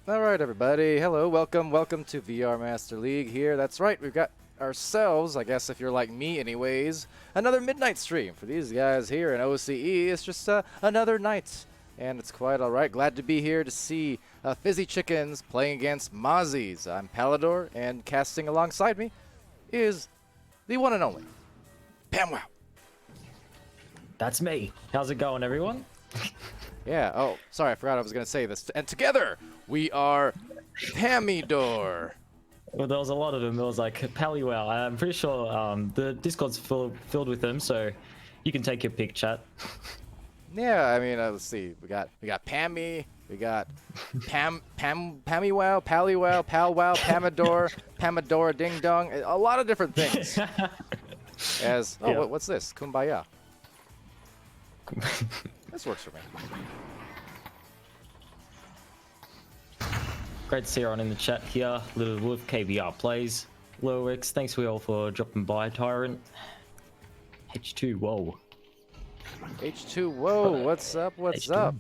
Alright everybody, hello, welcome to VR Master League here. That's right, we've got ourselves, I guess if you're like me anyways, another midnight stream. For these guys here in OCE, it's just another night. And it's quite alright. Glad to be here to see Fizzy Chickens playing against Mozzies. I'm Palidore, and casting alongside me is the one and only PAMWOW. That's me. How's it going, everyone? Yeah, oh, sorry, I forgot I was going to say this. And together, we are Palidore. Well, there was a lot of them. There was like PAMWOW. I'm pretty sure the Discord's filled with them, so you can take your pick, chat. Yeah, I mean, let's see. We got Pammy, we got PAMWOW, Pallywow, Palwow, Pamadora, Ding Dong, a lot of different things. As oh, yeah. What's this? Kumbaya. This works for me. Great to see everyone in the chat here. Little Wolf KBR plays. Lowix, thanks we all for dropping by. Tyrant. H2, whoa. H2, whoa, what's up, what's H2.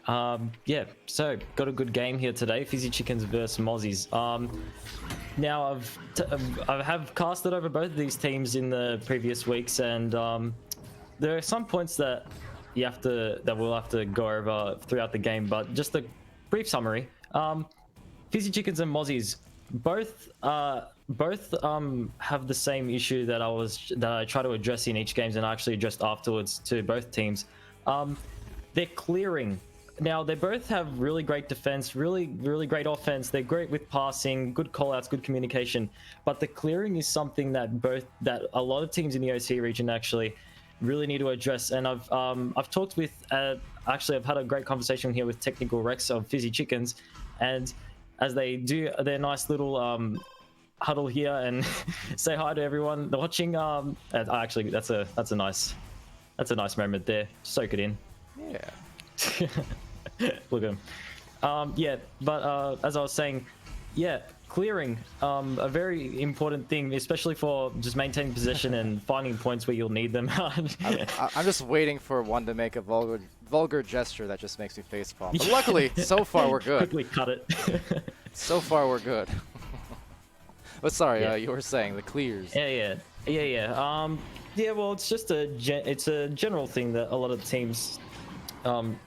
up? Yeah, so got a good game here today. Fizzy Chickens versus Mozzies. Now I have casted over both of these teams in the previous weeks, and there are some points that we'll have to go over throughout the game, but just a brief summary. Fizzy Chickens and Mozzies both have the same issue that I try to address in each games, and I actually addressed afterwards to both teams. They're clearing. Now they both have really great defense, really great offense. They're great with passing, good callouts, good communication, but the clearing is something that a lot of teams in the OC region actually really need to address. And I've talked with actually I've had a great conversation here with Technical Rex of Fizzy Chickens, and as they do their nice little huddle here and say hi to everyone watching. Actually, that's a nice moment there. Soak it in. Yeah. Look at him. Yeah, but as I was saying, yeah, clearing, a very important thing, especially for just maintaining possession and finding points where you'll need them. I'm just waiting for one to make a vulgar gesture that just makes me facepalm. But luckily, so far we're good. Quickly cut it. So far we're good. But sorry, yeah. You were saying the clears. Yeah. Yeah, well, it's just a general thing that a lot of teams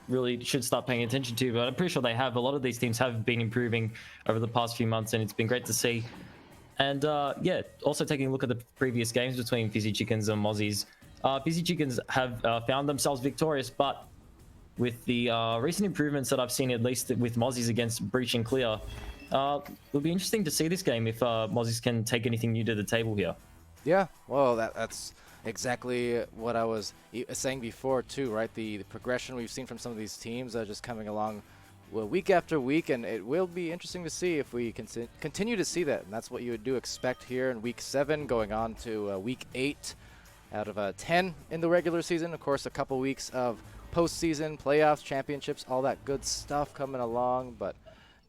really should start paying attention to, but I'm pretty sure they have. A lot of these teams have been improving over the past few months, and it's been great to see. And yeah, also taking a look at the previous games between Fizzy Chickens and Mozzies, Fizzy Chickens have found themselves victorious, but with the recent improvements that I've seen, at least with Mozzies against Breach and Clear, it'll be interesting to see this game if Mozzies can take anything new to the table here. Yeah, well, that's exactly what I was saying before too, right? The progression we've seen from some of these teams just coming along week after week, and it will be interesting to see if we can continue to see that. And that's what you do expect here in week 7 going on to week 8 out of 10 in the regular season. Of course, a couple weeks of postseason, playoffs, championships, all that good stuff coming along. But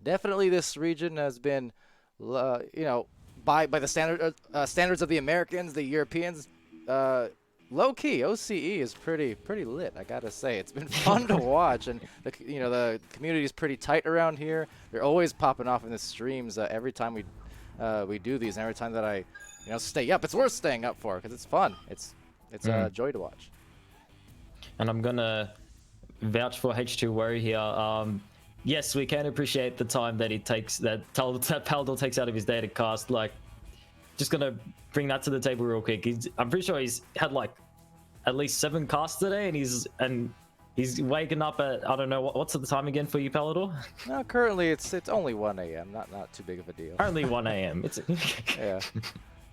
definitely this region has been, you know, by the standards of the Americans, the Europeans, low key OCE is pretty lit. I gotta say, it's been fun to watch, and the community is pretty tight around here. They're always popping off in the streams every time we do these, and every time that I stay up, it's worth staying up for because it's fun. It's a joy to watch. And I'm gonna vouch for H2O here. Yes, we can appreciate the time that Palidore takes out of his day to cast. Like, just gonna bring that to the table real quick. I'm pretty sure he's had like at least 7 casts today, and he's waking up at, I don't know what's the time again for you, Palidore? No, currently it's only 1 a.m. Not too big of a deal. Only 1 a.m. It's yeah,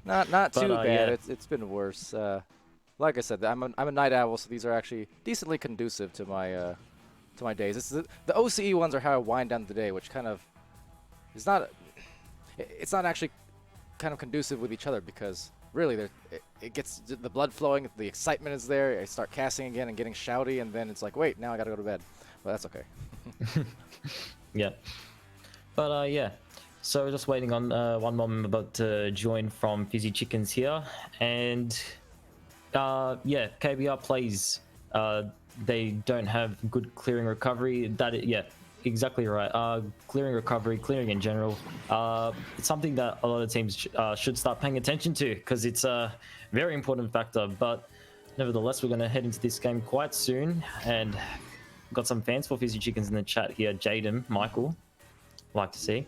not too bad. Yeah. It's been worse. Like I said, I'm a night owl, so these are actually decently conducive to my days. The OCE ones are how I wind down the day, which kind of is not. It's not actually kind of conducive with each other because really it gets the blood flowing, the excitement is there. I start casting again and getting shouty, and then it's like, wait, now I gotta go to bed. But that's okay. Yeah. But yeah. So just waiting on one moment about to join from Fizzy Chickens here, and yeah, KBR plays. They don't have good clearing recovery. Yeah, exactly right. Clearing recovery, clearing in general. It's something that a lot of teams should start paying attention to because it's a very important factor. But nevertheless, we're going to head into this game quite soon, and got some fans for Fizzy Chickens in the chat here. Jaden, Michael, like to see.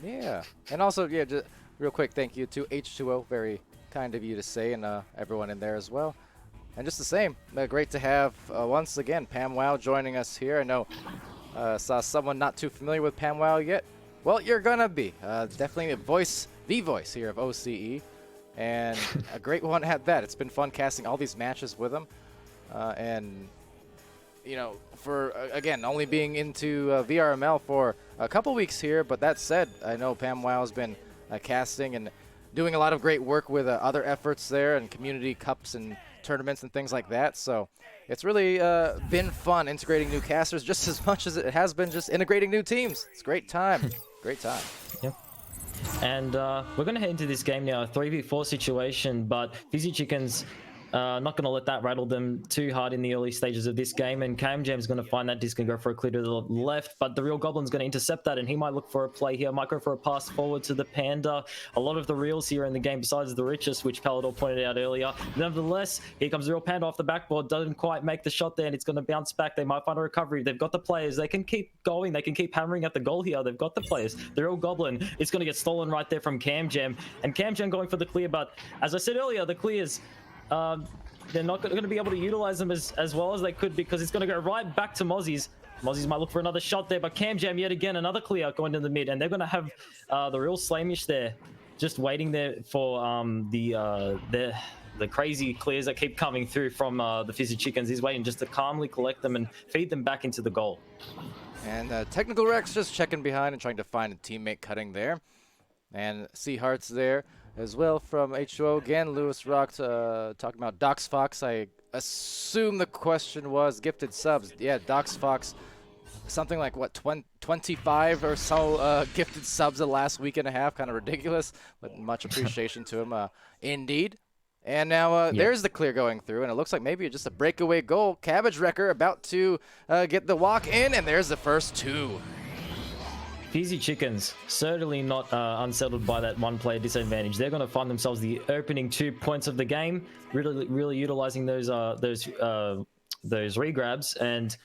Yeah, and also just real quick, thank you to H2O. Very kind of you to say, and everyone in there as well. And just the same, great to have once again PAMWOW joining us here. I know saw someone not too familiar with PAMWOW yet. Well, you're gonna be definitely the voice here of OCE, and a great one at that. It's been fun casting all these matches with him, and for again only being into VRML for a couple weeks here. But that said, I know PAMWOW has been casting and doing a lot of great work with other efforts there and community cups and tournaments and things like that. So it's really been fun integrating new casters just as much as it has been just integrating new teams. It's a great time. Great time. Yep. And we're going to head into this game now, a 3v4 situation, but Fizzy Chickens not going to let that rattle them too hard in the early stages of this game, and KMJam's going to find that disc and go for a clear to the left, but the Real Goblin's going to intercept that, and he might look for a play here, might go for a pass forward to the Panda. A lot of the Reals here in the game, besides the richest, which Palidore pointed out earlier. Nevertheless, here comes the Real Panda off the backboard, doesn't quite make the shot there, and it's going to bounce back. They might find a recovery. They've got the players. They can keep going. They can keep hammering at the goal here. They've got the players. The Real Goblin is going to get stolen right there from KMJam, and KMJam going for the clear, but as I said earlier, the clears, they're not going to be able to utilize them as well as they could because it's going to go right back to Mozzies. Mozzies might look for another shot there, but KMJam yet again, another clear going to the mid, and they're going to have the Real Slamish there, just waiting there for the crazy clears that keep coming through from the Fizzy Chickens. He's waiting just to calmly collect them and feed them back into the goal. And Technical Rex just checking behind and trying to find a teammate cutting there. And Sea Hearts there as well from H2O. Again, Lewis Rock talking about Dox Fox. I assume the question was gifted subs. Yeah, Dox Fox, something like, what, 25 or so gifted subs the last week and a half. Kind of ridiculous, but much appreciation to him indeed. And now there's the clear going through, and it looks like maybe just a breakaway goal. Cabbage Wrecker about to get the walk in, and there's the first 2. Fizzy Chickens certainly not unsettled by that one player disadvantage. They're going to find themselves the opening 2 points of the game, really utilizing those regrabs. And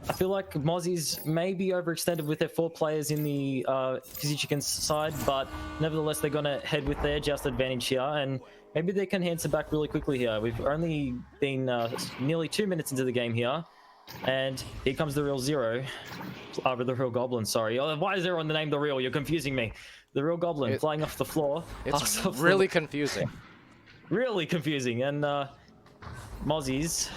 I feel like Mozzies may be overextended with their 4 players in the Fizzy Chickens side, but nevertheless they're going to head with their just advantage here, and maybe they can answer back really quickly here. We've only been nearly 2 minutes into the game here. And here comes the Real Zero. The Real Goblin, sorry. Oh, why is there on the name The Real? You're confusing me. The Real Goblin flying off the floor. It's really confusing. Really confusing. And Mozzies,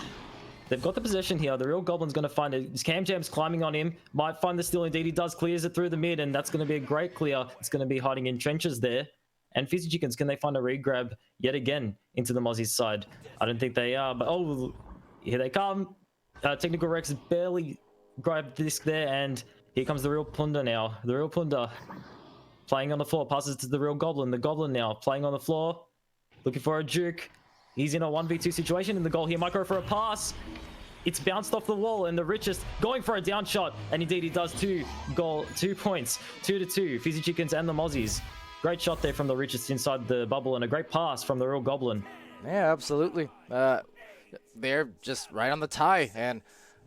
they've got the possession here. The Real Goblin's going to find it. KMJam's climbing on him. Might find the steal. Indeed, he does. Clears it through the mid, and that's going to be a great clear. It's going to be hiding in trenches there. And Fizzy Chickens, can they find a regrab yet again into the Mozzies side? I don't think they are, but oh, here they come. Technical Rex barely grabbed the disc there, and here comes the real Plunder now. The real Plunder playing on the floor, passes to the real Goblin. The Goblin now playing on the floor, looking for a juke. He's in a 1v2 situation in the goal here. Might go for a pass. It's bounced off the wall, and the Richest going for a down shot, and indeed he does 2 points, 2-2. Fizzy Chickens and the Mozzies. Great shot there from the Richest inside the bubble, and a great pass from the real Goblin. Yeah, absolutely. They're just right on the tie, and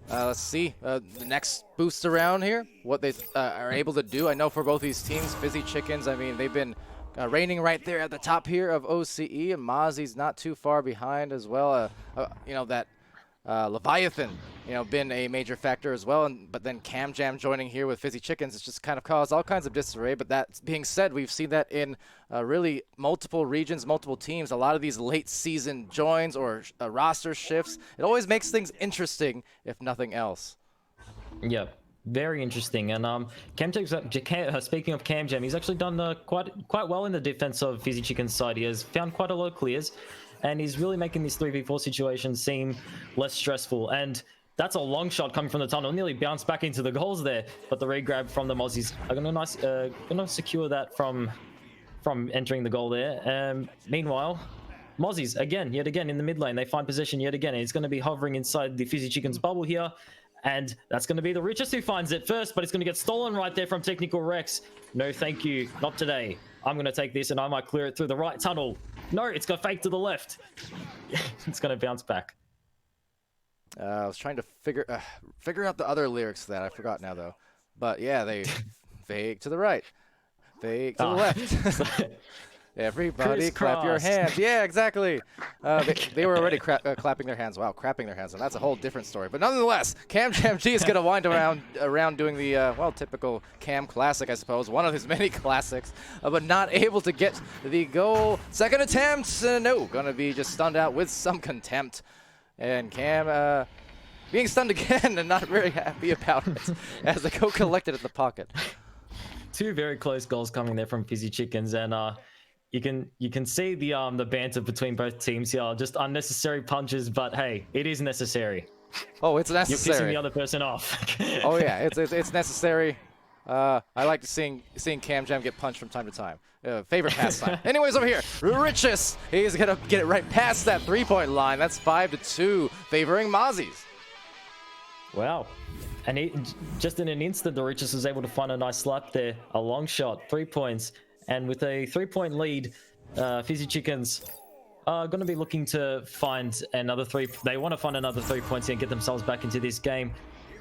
let's see the next boost around here, what they are able to do. I know for both these teams, Fizzy Chickens, I mean, they've been reigning right there at the top here of OCE, and Mozzie's not too far behind as well. You know, that Leviathan, you know, been a major factor as well, but then CamJam joining here with Fizzy Chickens, it's just kind of caused all kinds of disarray. But that being said, we've seen that in really multiple regions, multiple teams. A lot of these late season joins or roster shifts, it always makes things interesting, if nothing else. Yeah, very interesting. And speaking of CamJam, he's actually done quite well in the defense of Fizzy Chicken's side. He has found quite a lot of clears, and he's really making this 3v4 situation seem less stressful. And that's a long shot coming from the tunnel, nearly bounced back into the goals there. But the re-grab from the Mozzies are gonna secure that from entering the goal there. Meanwhile, Mozzies yet again in the mid lane. They find possession yet again, and it's going to be hovering inside the Fizzy Chicken's bubble here. And that's going to be the Richest who finds it first, but it's going to get stolen right there from Technical Rex. No, thank you. Not today. I'm going to take this, and I might clear it through the right tunnel. No, it's got fake to the left. It's going to bounce back. I was trying to figure out the other lyrics to that. I forgot now, though. But, yeah, they fake to the right. Fake to the left. Everybody clap your hands. Yeah, exactly. They were already clapping their hands. Wow, crapping their hands. And that's a whole different story. But nonetheless, CamJam G is going to wind around doing the, well, typical Cam classic, I suppose. One of his many classics. But not able to get the goal. Second attempt. No, going to be just stunned out with some contempt. And Cam being stunned again and not very happy about it as they go collected at the pocket. 2 very close goals coming there from Fizzy Chickens, and you can see the banter between both teams here. Just unnecessary punches, but hey, it is necessary. Oh, it's necessary. You're pissing the other person off. Oh yeah, it's necessary. I like to seeing CamJam get punched from time to time. Favorite pastime. Anyways, over here, Richest. He's gonna get it right past that 3-point line. That's 5-2, favoring Mozzies. Wow. And just in an instant, the Richest was able to find a nice slap there. A long shot, 3 points. And with a 3-point lead, Fizzy Chickens are going to be looking to find another 3. They want to find another 3 points here and get themselves back into this game.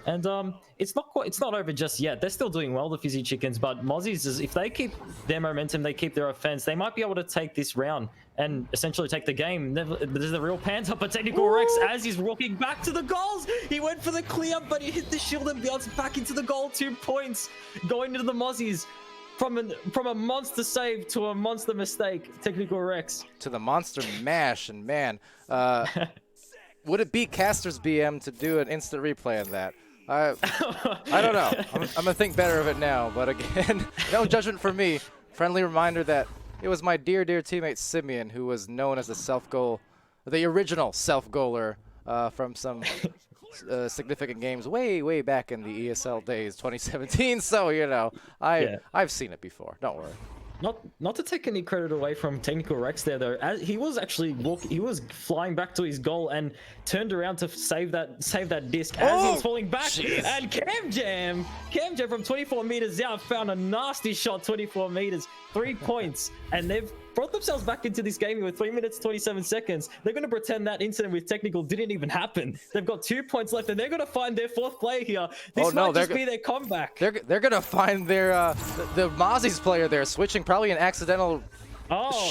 And it's not over just yet. They're still doing well, the Fizzy Chickens, but Mozzies, if they keep their momentum, they keep their offense, they might be able to take this round and essentially take the game. There's the real pants up a Technical Rex as he's walking back to the goals. He went for the clear, but he hit the shield and bounced back into the goal. 2 points going into the Mozzies. From a monster save to a monster mistake, Technical Rex. To the monster mash, and man, would it beat Caster's BM to do an instant replay of that? I don't know. I'm gonna think better of it now, but again, no judgment for me. Friendly reminder that it was my dear teammate Simeon who was known as the original self-goaler from some significant games way back in the ESL days, 2017. So you know, I've seen it before. Don't worry. Not to take any credit away from Technical Rex there though, as he was actually he was flying back to his goal and turned around to save that disc as he was falling back. Geez. And CamJam from 24 meters out found a nasty shot, 24 meters, 3 points, and they've brought themselves back into this game with 3 minutes 27 seconds. They're going to pretend that incident with Technical didn't even happen. They've got 2 points left, and they're going to find their 4th player here. This might just be their comeback. They're going to find their the Mozzies player there, switching probably an accidental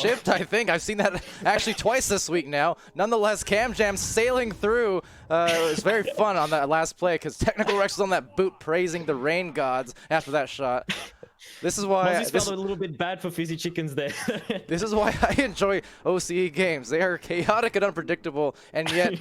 shift, I think. I've seen that actually twice this week now. Nonetheless, CamJam sailing through. It was very fun on that last play because Technical Rex was on that boot praising the rain gods after that shot. This is why Mozzies felt a little bit bad for Fizzy Chickens there. this is why I enjoy OCE games. They are chaotic and unpredictable, and yet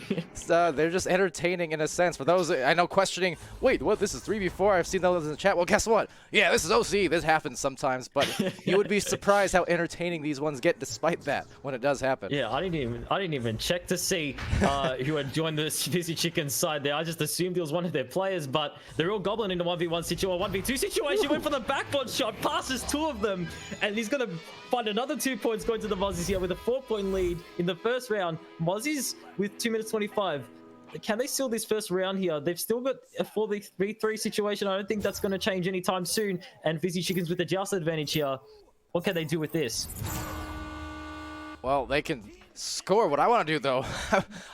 they're just entertaining in a sense. For those I know questioning, wait, what? This is 3v4? I've seen those in the chat. Well, guess what? Yeah, this is OCE. This happens sometimes, but you would be surprised how entertaining these ones get, despite that, when it does happen. Yeah, I didn't even check to see who had joined the Fizzy Chickens side there. I just assumed it was one of their players, but the real Goblin in the 1v1 situation, 1v2 situation, went for the backboard shot, passes two of them, and he's gonna find another 2 points going to the Mozzies here with a 4-point lead in the first round. Mozzies with 2 minutes 25. Can they seal this first round here? They've still got a 4v3 situation. I don't think that's going to change anytime soon. And Fizzy Chickens with the joust advantage here. What can they do with this? Well, they can score. What I want to do, though,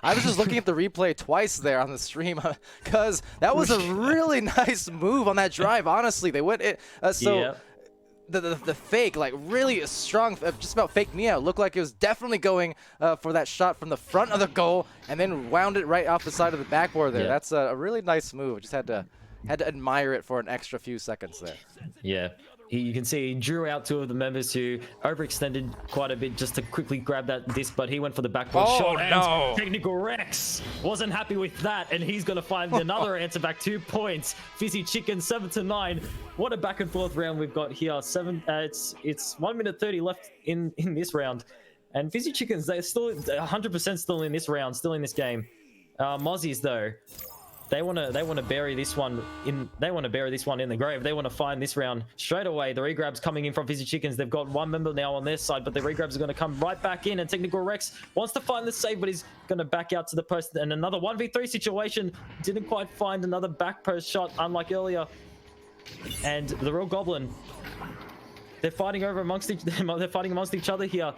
I was just looking at the replay twice there on the stream because that was a really nice move on that drive. Honestly, they went it. The fake, like really strong, just about faked me out. Looked like it was definitely going for that shot from the front of the goal, and then wound it right off the side of the backboard there. That's a really nice move. Just had to admire it for an extra few seconds there. Yeah. You can see he drew out two of the members who overextended quite a bit just to quickly grab that disc, but he went for the backboard shot. No. And Technical Rex wasn't happy with that, and he's going to find another answer back. 2 points. Fizzy Chicken 7-9. What a back and forth round we've got here. It's 1 minute 30 left in this round, and Fizzy Chickens, they're still 100% still in this round, still in this game. Mozzies though, They want to bury this one in. They want to bury this one in the grave. They want to find this round straight away. The regrabs coming in from Fizzy Chickens. They've got one member now on their side, but the regrabs are going to come right back in. And Technical Rex wants to find the save, but he's going to back out to the post. And another 1v3 situation. Didn't quite find another back post shot, unlike earlier. And the real Goblin. They're fighting amongst each other here.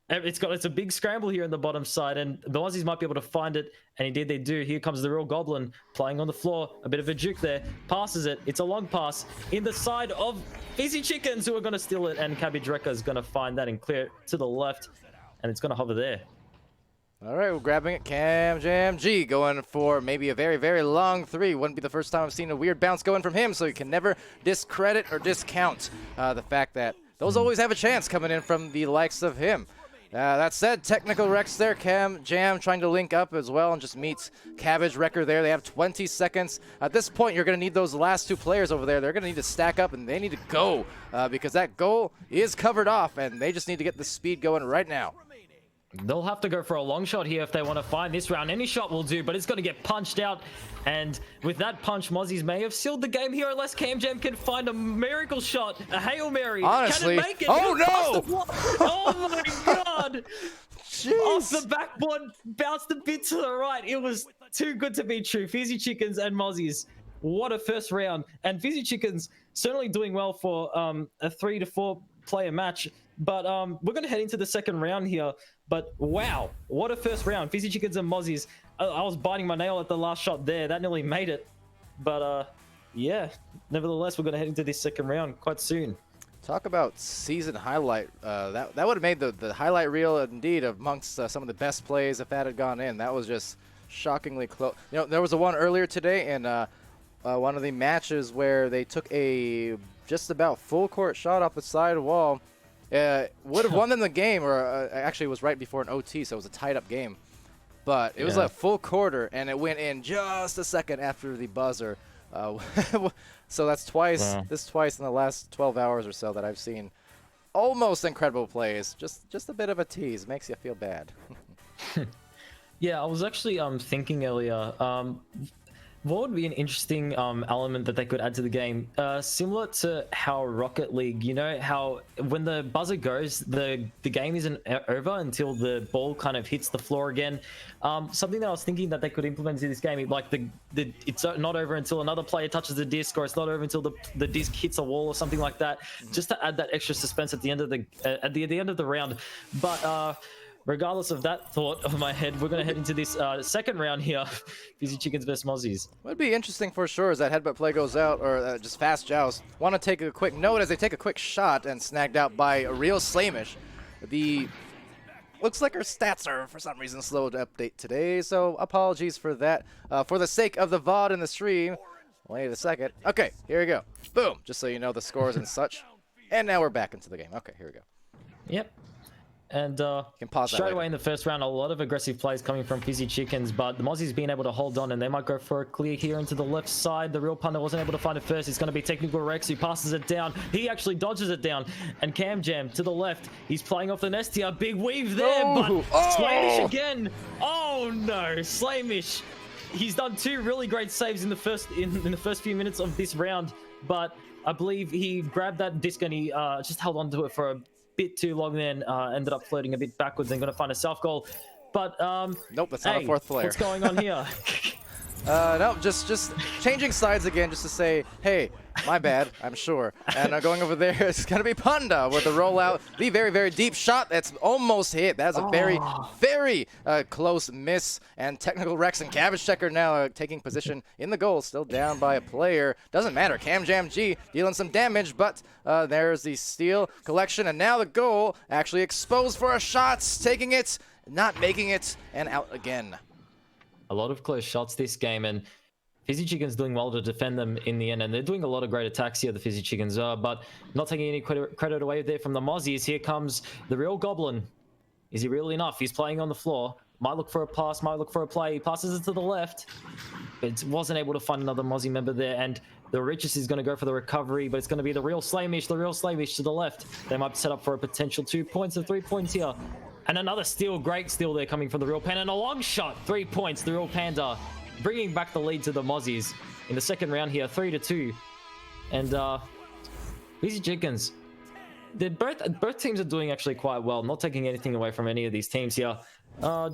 It's a big scramble here in the bottom side, and the Mozzies might be able to find it, and indeed they do. Here comes the real Goblin playing on the floor. A bit of a juke there. Passes it. It's a long pass in the side of Fizzy Chickens, who are going to steal it, and Cabbage Wrecker is going to find that and clear it to the left, and it's going to hover there. All right, we're grabbing it. Cam Jam G going for maybe a very, very long three. Wouldn't be the first time I've seen a weird bounce going from him, so you can never discredit or discount the fact that those always have a chance coming in from the likes of him. That said, Technical Rex there, Cam Jam trying to link up as well and just meets Cabbage Wrecker there. They have 20 seconds. At this point, you're going to need those last two players over there. They're going to need to stack up, and they need to go because that goal is covered off, and they just need to get the speed going right now. They'll have to go for a long shot here if they want to find this round. Any shot will do, but it's going to get punched out. And with that punch, Mozzies may have sealed the game here unless Cam Jam can find a miracle shot. A Hail Mary. Honestly. Can it make it? Oh, no! Oh, my God. Jeez. Off the backboard, bounced a bit to the right. It was too good to be true. Fizzy Chickens and Mozzies. What a first round. And Fizzy Chickens certainly doing well for a 3 to 4 player match. But we're going to head into the second round here. But wow, what a first round. Fizzy Chickens and Mozzies. I was biting my nail at the last shot there. That nearly made it. But yeah, nevertheless, we're going to head into this second round quite soon. Talk about season highlight. That would have made the highlight reel indeed amongst some of the best plays if that had gone in. That was just shockingly close. You know, there was a one earlier today in one of the matches where they took a just about full court shot off the side wall. Would have won them the game, or actually it was right before an OT, so it was a tied-up game. But it was like full quarter, and it went in just a second after the buzzer. So that's twice. Wow. This twice in the last 12 hours or so that I've seen almost incredible plays. Just a bit of a tease makes you feel bad. Yeah, I was actually thinking earlier. What would be an interesting element that they could add to the game? Similar to how Rocket League, you know, how when the buzzer goes, the game isn't over until the ball kind of hits the floor again. Something that I was thinking that they could implement in this game, like it's not over until another player touches the disc, or it's not over until the disc hits a wall or something like that, just to add that extra suspense at the end of the end of the round. But regardless of that thought of my head, we're going to head into this second round here. Fizzy Chickens versus Mozzies. What would be interesting for sure is that headbutt play goes out, or just fast joust. Want to take a quick note as they take a quick shot and snagged out by a real Slamish. Looks like her stats are for some reason slow to update today, so apologies for that. For the sake of the VOD and the stream, Wait a second. Okay, here we go. Boom. Just so you know the scores and such. And now we're back into the game. Okay, here we go. Yep. And can pause that straight later. away in the first round, a lot of aggressive plays coming from Fizzy Chickens, but the Mozzies being able to hold on, and they might go for a clear here into the left side. The real punter wasn't able to find it first. It's going to be Technical Rex who passes it down. He actually dodges it down. And Cam Jam to the left. He's playing off the nest here. Big weave there, but Slamish again. Oh no, Slamish. He's done 2 really great saves in the first few minutes of this round, but I believe he grabbed that disc and he just held on to it for a bit too long, then ended up floating a bit backwards and going to find a self goal. But nope, that's not a 4th player. What's going on here? No, just changing sides again, just to say, hey, my bad, I'm sure. And going over there, it's going to be Panda with the rollout. The very, very deep shot that's almost hit. That's a very, very close miss. And Technical Rex and Cabbage Checker now taking position in the goal, still down by a player. Doesn't matter. Cam Jam G dealing some damage, but there's the steal collection. And now the goal actually exposed for a shot, taking it, not making it, and out again. A lot of close shots this game, and Fizzy Chicken's doing well to defend them in the end, and they're doing a lot of great attacks here, the Fizzy Chickens, but not taking any credit away there from the Mozzies. Here comes the real Goblin. Is he really enough? He's playing on the floor. Might look for a pass, might look for a play. He passes it to the left, but wasn't able to find another Mozzie member there, and the Richest is going to go for the recovery, but it's going to be the real Slamish to the left. They might set up for a potential 2 points or 3 points here. And another steal, great steal there coming from the real Panda, and a long shot, 3 points, the real Panda, bringing back the lead to the Mozzies in the second round here, 3-2. And Fizzy Chickens, both teams are doing actually quite well, not taking anything away from any of these teams here. I'm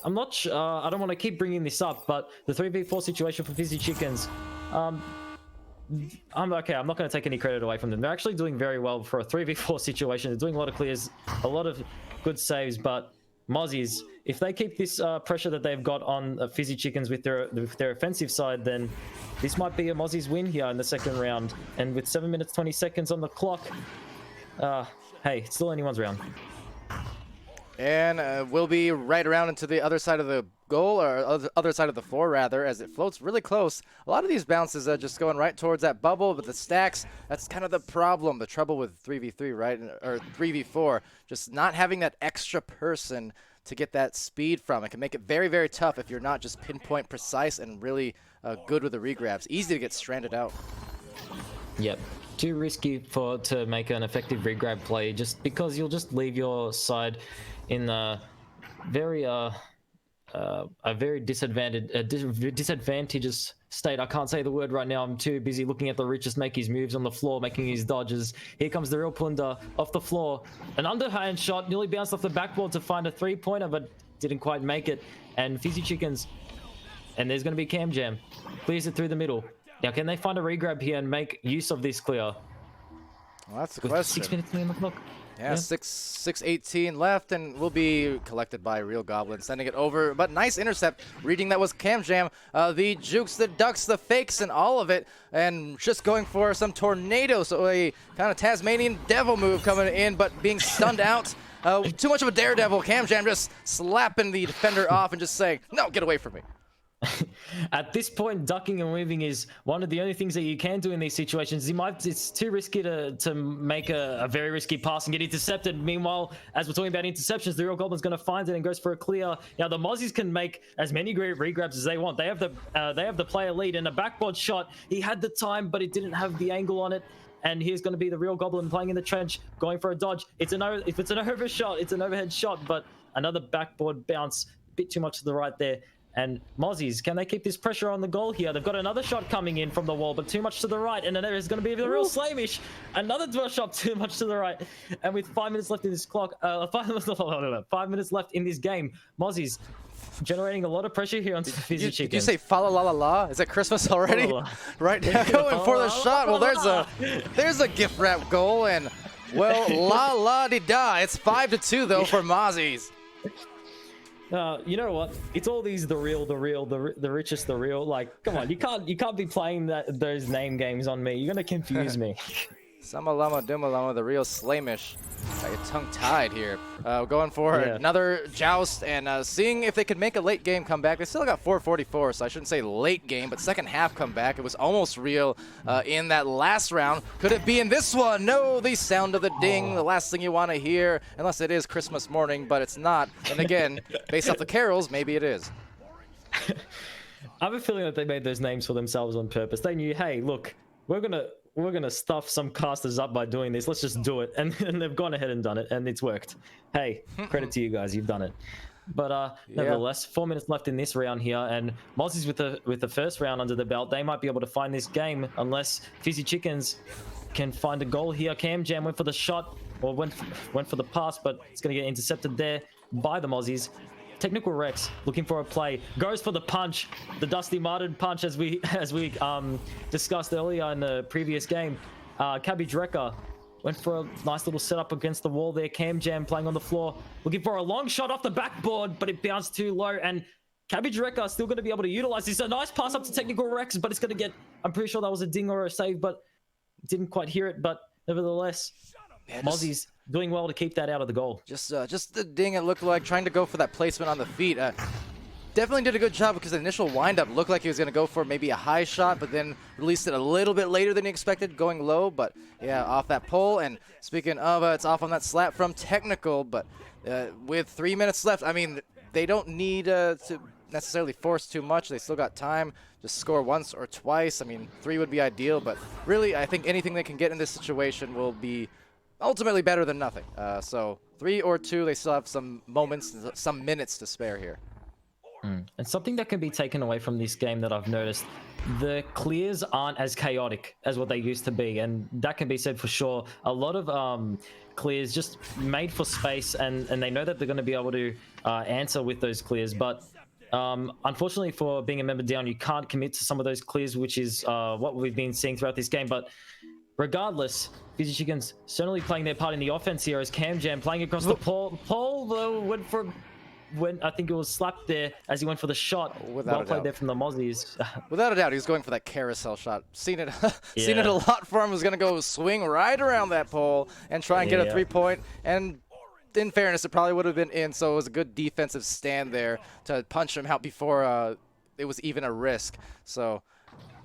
not sure, I don't want to keep bringing this up, but the 3v4 situation for Fizzy Chickens, I'm not going to take any credit away from them. They're actually doing very well for a 3v4 situation. They're doing a lot of clears, a lot of good saves, but Mozzies, if they keep this pressure that they've got on Fizzy Chickens with their offensive side, then this might be a Mozzies win here in the second round. And with 7 minutes 20 seconds on the clock, hey, it's still anyone's round. And we'll be right around into the other side of the goal, or other side of the floor, rather, as it floats really close. A lot of these bounces are just going right towards that bubble, but the stacks, that's kind of the problem, the trouble with 3v3, right? Or 3v4, just not having that extra person to get that speed from. It can make it very, very tough if you're not just pinpoint precise and really good with the regrabs. Easy to get stranded out. Yep. Too risky to make an effective regrab play, just because you'll just leave your side in a very disadvantageous state. I can't say the word right now. I'm too busy looking at the Richest make his moves on the floor, making his dodges. Here comes the real Punda off the floor. An underhand shot, nearly bounced off the backboard to find a 3-pointer, but didn't quite make it. And Fizzy Chickens, and there's going to be Cam Jam, clears it through the middle. Now, can they find a regrab here and make use of this clear? Well, that's the question. 6 minutes on the clock. Yeah, 6:18 left, and will be collected by Real Goblin, sending it over. But nice intercept, reading that was Cam Jam. The jukes, the ducks, the fakes, and all of it, and just going for some tornado. So a kind of Tasmanian devil move coming in, but being stunned out. Too much of a daredevil. Cam Jam just slapping the defender off and just saying, "No, get away from me." At this point, ducking and weaving is one of the only things that you can do in these situations. It's too risky to make a very risky pass and get intercepted. Meanwhile, as we're talking about interceptions, the Real Goblin's going to find it and goes for a clear. Now the Mozzies can make as many great regrabs as they want. They have the player lead, and a backboard shot. He had the time, but it didn't have the angle on it. And here's going to be the Real Goblin playing in the trench, going for a dodge. If it's an overshot, it's an overhead shot, but another backboard bounce, a bit too much to the right there. And Mozzies, can they keep this pressure on the goal here? They've got another shot coming in from the wall, but too much to the right. And then there is going to be the real Slamish. Another shot too much to the right. And with 5 minutes left in this clock, 5 minutes left in this game, Mozzies generating a lot of pressure here onto the Fizzy Chickens. Did you say fa la la la la? Is it Christmas already? Right now, going for the shot. Well, there's a gift wrap goal, and well, la la di da. It's 5-2 though for Mozzies. You know what? It's all these the richest, the real. Like, come on, you can't be playing those name games on me. You're gonna confuse me. Sumalama Dumalama, the real Slamish. Got your tongue tied here. Going for another joust and seeing if they could make a late game comeback. They still got 444, so I shouldn't say late game, but second half comeback. It was almost real in that last round. Could it be in this one? No, the sound of the ding, the last thing you want to hear, unless it is Christmas morning, but it's not. And again, based off the carols, maybe it is. I have a feeling that they made those names for themselves on purpose. They knew, hey, look, we're gonna stuff some casters up by doing this. Let's just do it, and they've gone ahead and done it, and it's worked. Hey, credit to you guys, you've done it. But nevertheless, 4 minutes left in this round here, and Mozzies with the first round under the belt, they might be able to find this game unless Fizzy Chickens can find a goal here. CamJam went for the shot, or went for the pass, but it's gonna get intercepted there by the Mozzies. Technical Rex looking for a play, goes for the punch, the Dusty Martin punch, as we discussed earlier in the previous game. Cabbage Wrecker went for a nice little setup against the wall there. CamJam playing on the floor, looking for a long shot off the backboard, but it bounced too low, and Cabbage Wrecker still going to be able to utilize this. A nice pass up to Technical Rex, but it's going to get, I'm pretty sure that was a ding or a save, but didn't quite hear it. But nevertheless, Mozzies doing well to keep that out of the goal. Just the ding, it looked like, trying to go for that placement on the feet. Definitely did a good job because the initial windup looked like he was going to go for maybe a high shot, but then released it a little bit later than he expected, going low. But yeah, off that pole. And speaking of, it's off on that slap from Technical. But with 3 minutes left, I mean, they don't need to necessarily force too much. They still got time. Just score once or twice. I mean, 3 would be ideal, but really, I think anything they can get in this situation will be ultimately better than nothing. So 3 or 2, they still have some moments, some minutes to spare here. And something that can be taken away from this game that I've noticed, the clears aren't as chaotic as what they used to be, and that can be said for sure. A lot of clears just made for space, and they know that they're going to be able to answer with those clears, but unfortunately for being a member down, you can't commit to some of those clears, which is what we've been seeing throughout this game. But regardless, Fizzy Chickens certainly playing their part in the offense here as CamJam playing across the pole. Paul though went I think it was slapped there as he went for the shot. Well played there from the Mozzies. Without a doubt, he was going for that carousel shot. Seen it a lot for him. Was going to go swing right around that pole and try and get a 3-point. And in fairness, it probably would have been in, so it was a good defensive stand there to punch him out before it was even a risk. So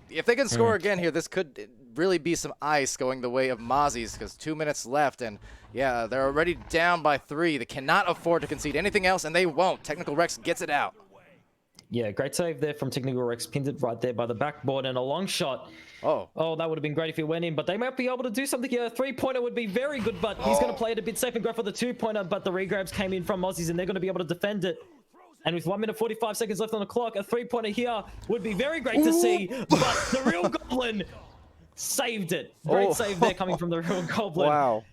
if they can score again here, this could really be some ice going the way of Mozzies, because 2 minutes left, and yeah, they're already down by 3. They cannot afford to concede anything else, and they won't. Technical Rex gets it out. Yeah, great save there from Technical Rex. Pinned it right there by the backboard, and a long shot. Oh, that would have been great if he went in, but they might be able to do something here. A 3-pointer would be very good, but he's going to play it a bit safe and go for the 2-pointer, but the regrabs came in from Mozzies, and they're going to be able to defend it. And with 1 minute 45 seconds left on the clock, a 3-pointer here would be very great to see, but the real Goblin saved it. Great save there coming from the real Goblin. Wow.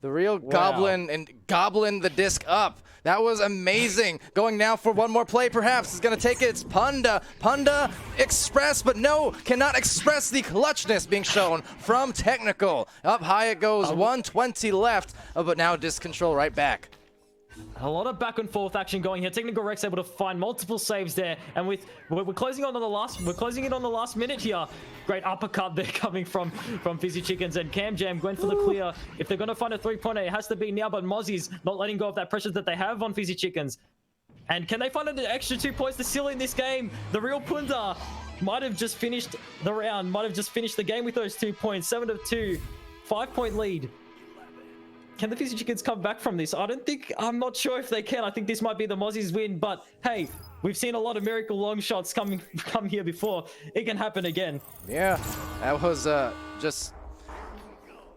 The real Goblin and Goblin the disc up. That was amazing. Going now for one more play, perhaps. It's going to take it. It's Punda. Punda express, but no, cannot express the clutchness being shown from Technical. Up high it goes. 120 left, but now disc control right back. A lot of back and forth action going here. Technical Rex able to find multiple saves there, and we're closing in on the last minute here. Great uppercut there coming from Fizzy Chickens, and CamJam went for the clear. If they're going to find a 3-pointer, it has to be now, but Mozzies not letting go of that pressure that they have on Fizzy Chickens. And can they find an extra 2 points to seal in this game? The real Punda might have just finished the round, might have just finished the game with those 2 points. 7-2, 5-point lead. Can the Fizzy Chickens come back from this? I'm not sure if they can. I think this might be the Mozzies win, but hey, we've seen a lot of miracle long shots come here before. It can happen again. Yeah, that was just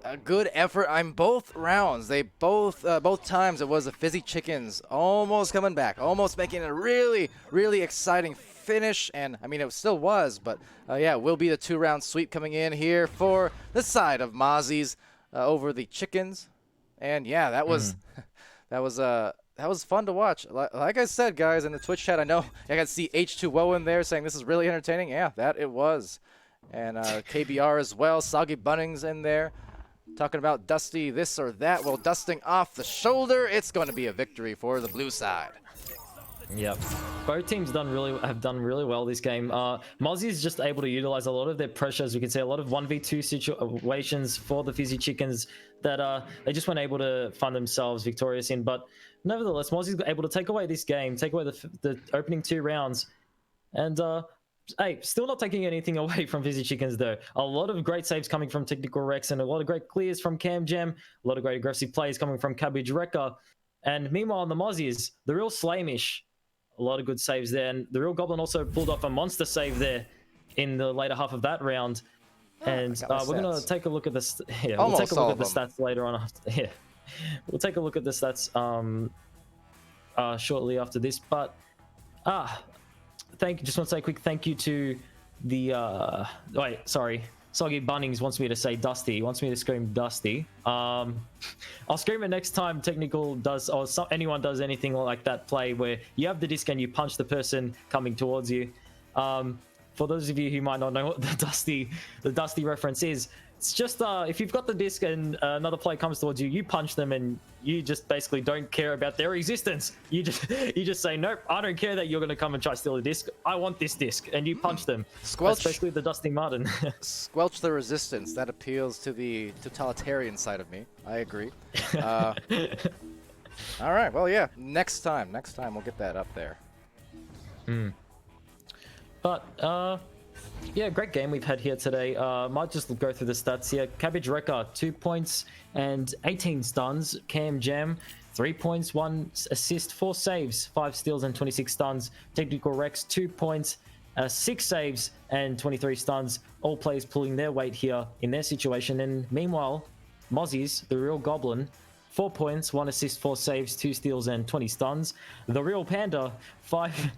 a good effort on both rounds. They both times it was the Fizzy Chickens almost coming back, almost making a really, really exciting finish. And I mean, it still was, but yeah, it will be the 2-round sweep coming in here for the side of Mozzies over the Chickens. And yeah, that was that was fun to watch. Like I said, guys, in the Twitch chat, I know I got to see H2O in there saying this is really entertaining. Yeah, that it was. And KBR as well, Soggy Bunnings in there talking about Dusty this or that. Well, dusting off the shoulder, it's going to be a victory for the blue side. Yep. Both teams have done really well this game. Mozzie is just able to utilize a lot of their pressure, as we can see, a lot of 1v2 situations for the Fizzy Chickens that they just weren't able to find themselves victorious in. But nevertheless, Mozzie's able to take away this game, take away the opening 2 rounds, and hey, still not taking anything away from Fizzy Chickens though. A lot of great saves coming from Technical Rex and a lot of great clears from Cam Jam, a lot of great aggressive plays coming from Cabbage Wrecker. And meanwhile on the Mozzies, the real Slamish, a lot of good saves there, and the real Goblin also pulled off a monster save there in the later half of that round. And we're gonna take a look at this. Yeah, we'll take a look at the stats later on. Yeah, we'll take a look at the stats shortly after this. But just want to say a quick thank you to the Soggy Bunnings wants me to say Dusty. He wants me to scream Dusty. I'll scream it next time Technical does, or anyone does anything like that play where you have the disc and you punch the person coming towards you. For those of you who might not know what the Dusty reference is, it's just if you've got the disc and another player comes towards you, you punch them and you just basically don't care about their existence. You just say, nope, I don't care that you're going to come and try to steal the disc. I want this disc, and you punch them. Squelch. That's basically the Dusty Martin. Squelch the resistance. That appeals to the totalitarian side of me. I agree. All right. Well, yeah. Next time we'll get that up there. But yeah, great game we've had here today. Might just go through the stats here. Cabbage Wrecker, 2 points and 18 stuns. Cam Jam, 3 points, 1 assist, 4 saves, 5 steals and 26 stuns. Technical Rex, 2 points, 6 saves and 23 stuns. All players pulling their weight here in their situation. And meanwhile, Mozzies, the real Goblin, 4 points, 1 assist, 4 saves, 2 steals, and 20 stuns. The real Panda, 5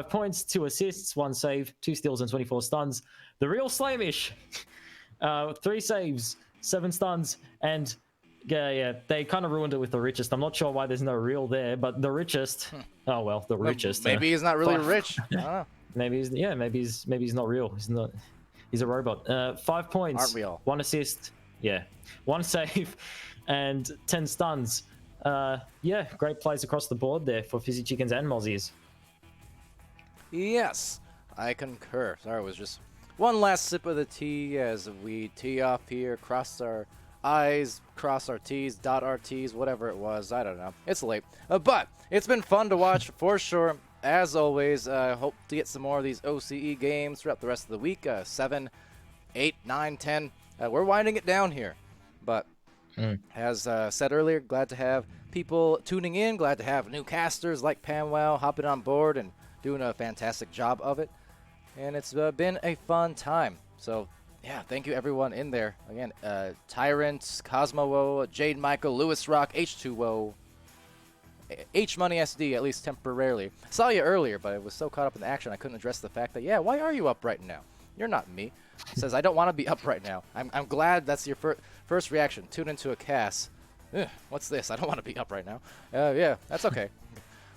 points, 2 assists, 1 save, 2 steals, and 24 stuns. The real Slamish, 3 saves, 7 stuns, and yeah, they kind of ruined it with the richest. I'm not sure why there's no real there, but the richest. Oh well, the richest. Maybe he's not really rich. I don't know. Maybe he's not real. He's a robot. 5 points, Aren't we all? 1 assist, 1 save, and 10 stuns. Yeah, great plays across the board there for Fizzy Chickens and Mozzies. Yes, I concur. Sorry, it was just one last sip of the tea as we tee off here, cross our I's, cross our T's, dot our T's, whatever it was. I don't know. It's late. But it's been fun to watch for sure. As always, hope to get some more of these OCE games throughout the rest of the week. 7, 8, 9, 10. We're winding it down here. But as said earlier, glad to have people tuning in. Glad to have new casters like PAMWOW hopping on board and doing a fantastic job of it. And it's been a fun time. So, yeah, thank you everyone in there. Again, Tyrant, Cosmo, Jade Michael, Lewis Rock, H2O, H-Money SD, at least temporarily. Saw you earlier, but I was so caught up in the action I couldn't address the fact that, yeah, why are you up right now? You're not me. It says, I don't want to be up right now. I'm glad that's your first reaction. Tune into a cast. Ugh, what's this? I don't want to be up right now. Yeah, that's okay.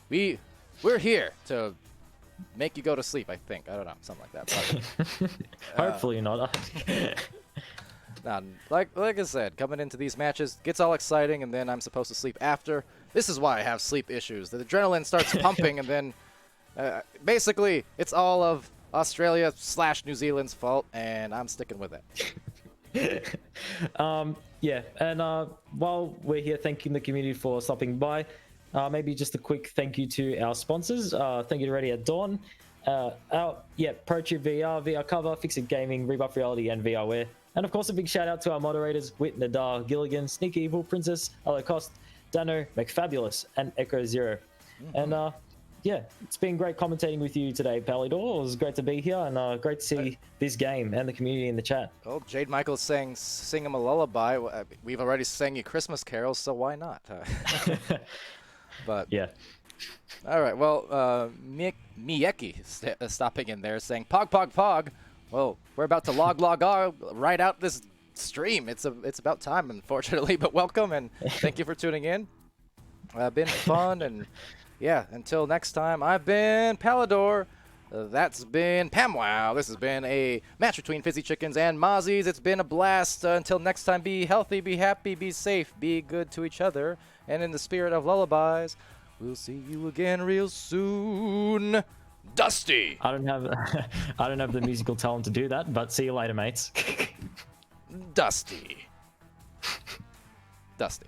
We're here to make you go to sleep, I think. I don't know, something like that. But, Hopefully not. like I said, coming into these matches gets all exciting, and then I'm supposed to sleep after. This is why I have sleep issues. The adrenaline starts pumping, and then basically it's all of Australia/New Zealand's fault, and I'm sticking with it. Yeah, and while we're here thanking the community for stopping by, maybe just a quick thank you to our sponsors. Thank you to Ready at Dawn, ProTube VR, VR Cover, Fixit Gaming, Rebuff Reality, and VRware. And of course, a big shout out to our moderators, Whit, Nadar, Gilligan, Sneaky Evil, Princess, Hello Cost, Dano, McFabulous, and Echo Zero. And yeah, it's been great commentating with you today, Palidore. It was great to be here, and great to see this game and the community in the chat. Oh, Jade Michael's saying, sing him a lullaby. We've already sang you Christmas carols, so why not? But yeah. All right, well, Mieki stopping in there saying, Pog, Pog, Pog. Well, we're about to log right out this stream. It's about time, unfortunately, but welcome, and thank you for tuning in. Been fun, and yeah, until next time, I've been Palidore. That's been PAMWOW. This has been a match between Fizzy Chickens and Mozzies. It's been a blast. Until next time, be healthy, be happy, be safe, be good to each other, and in the spirit of lullabies, We'll see you again real soon. Dusty. I don't have I don't have the musical talent to do that, but see you later, mates. Dusty. Dusty.